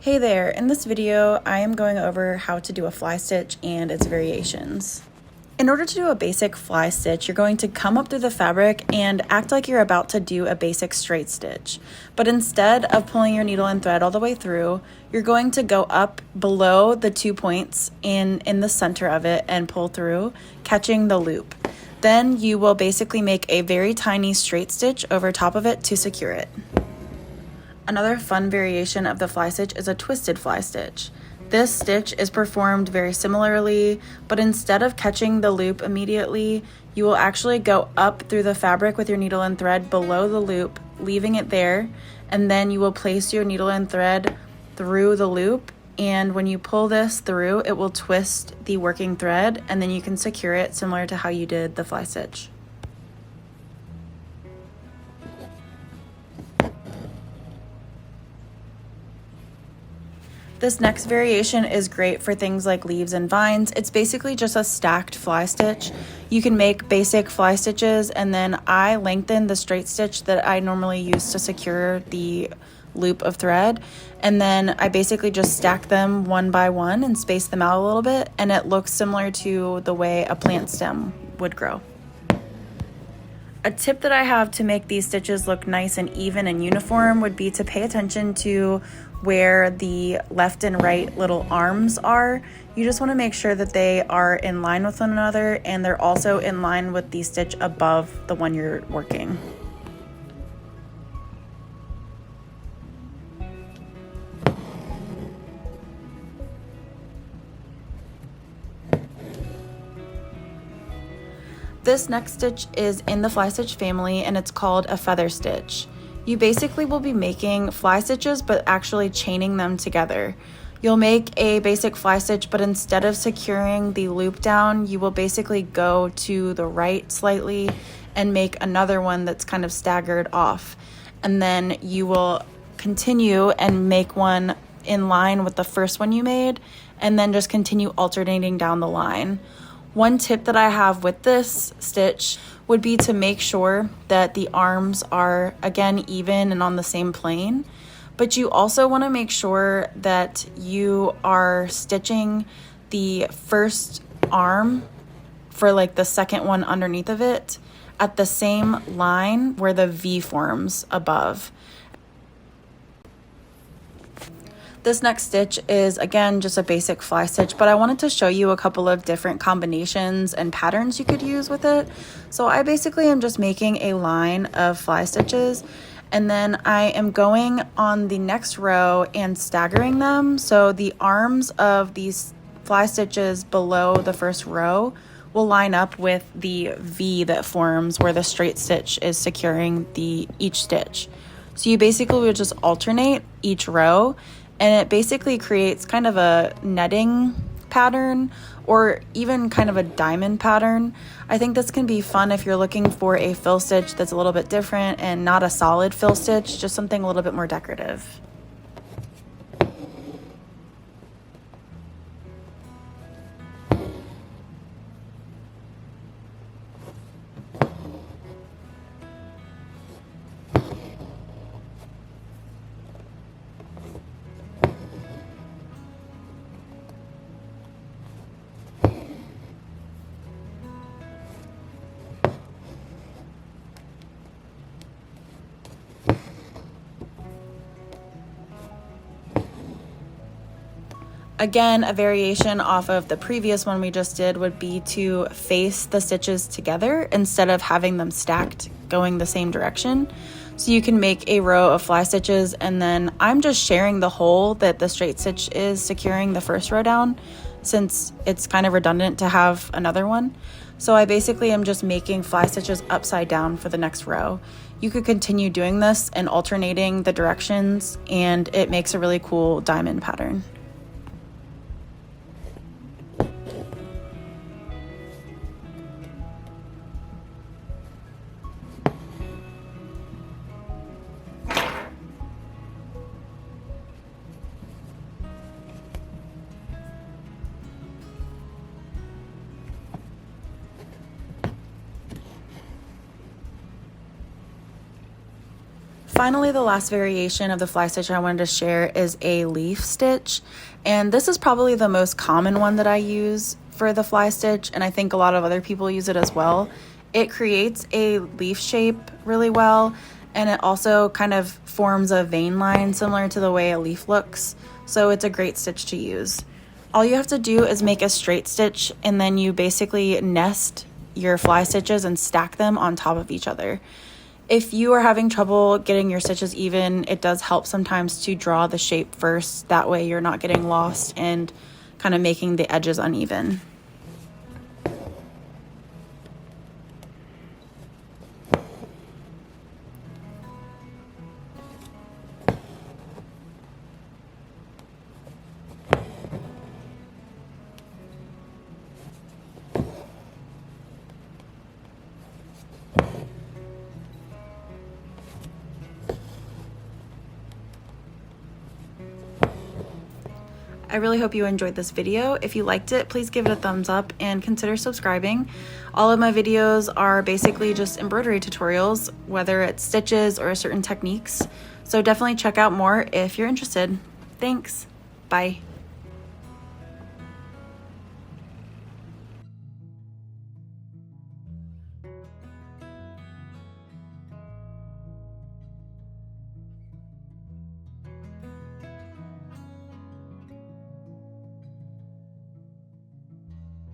Hey there, in this video I am going over how to do a fly stitch and its variations. In order to do a basic fly stitch, you're going to come up through the fabric and act like you're about to do a basic straight stitch. But instead of pulling your needle and thread all the way through, you're going to go up below the 2 points in the center of it and pull through, catching the loop. Then you will basically make a very tiny straight stitch over top of it to secure it. Another fun variation of the fly stitch is a twisted fly stitch. This stitch is performed very similarly, but instead of catching the loop immediately, you will actually go up through the fabric with your needle and thread below the loop, leaving it there, and then you will place your needle and thread through the loop, and when you pull this through, it will twist the working thread, and then you can secure it similar to how you did the fly stitch. This next variation is great for things like leaves and vines. It's basically just a stacked fly stitch. You can make basic fly stitches, and then I lengthen the straight stitch that I normally use to secure the loop of thread, and then I basically just stack them one by one and space them out a little bit, and it looks similar to the way a plant stem would grow. A tip that I have to make these stitches look nice and even and uniform would be to pay attention to where the left and right little arms are. You just want to make sure that they are in line with one another, and they're also in line with the stitch above the one you're working. This next stitch is in the fly stitch family, and it's called a feather stitch. You basically will be making fly stitches but actually chaining them together. You'll make a basic fly stitch, but instead of securing the loop down, you will basically go to the right slightly and make another one that's kind of staggered off. And then you will continue and make one in line with the first one you made, and then just continue alternating down the line. One tip that I have with this stitch would be to make sure that the arms are, again, even and on the same plane, but you also want to make sure that you are stitching the first arm for like the second one underneath of it at the same line where the V forms above. This next stitch is, again, just a basic fly stitch, but I wanted to show you a couple of different combinations and patterns you could use with it. So I basically am just making a line of fly stitches, and then I am going on the next row and staggering them. So the arms of these fly stitches below the first row will line up with the V that forms where the straight stitch is securing each stitch. So you basically would just alternate each row, and it basically creates kind of a netting pattern or even kind of a diamond pattern. I think this can be fun if you're looking for a fill stitch that's a little bit different and not a solid fill stitch, just something a little bit more decorative. Again, a variation off of the previous one we just did would be to face the stitches together instead of having them stacked going the same direction. So you can make a row of fly stitches, and then I'm just sharing the hole that the straight stitch is securing the first row down, since it's kind of redundant to have another one. So I basically am just making fly stitches upside down for the next row. You could continue doing this and alternating the directions, and it makes a really cool diamond pattern. finally, the last variation of the fly stitch I wanted to share is a leaf stitch. And this is probably the most common one that I use for the fly stitch, and I think a lot of other people use it as well. It creates a leaf shape really well, and it also kind of forms a vein line similar to the way a leaf looks. So it's a great stitch to use. All you have to do is make a straight stitch, and then you basically nest your fly stitches and stack them on top of each other. If you are having trouble getting your stitches even, it does help sometimes to draw the shape first. That way you're not getting lost and kind of making the edges uneven. I really hope you enjoyed this video. If you liked it, please give it a thumbs up and consider subscribing. All of my videos are basically just embroidery tutorials, whether it's stitches or certain techniques. So definitely check out more if you're interested. Thanks. Bye.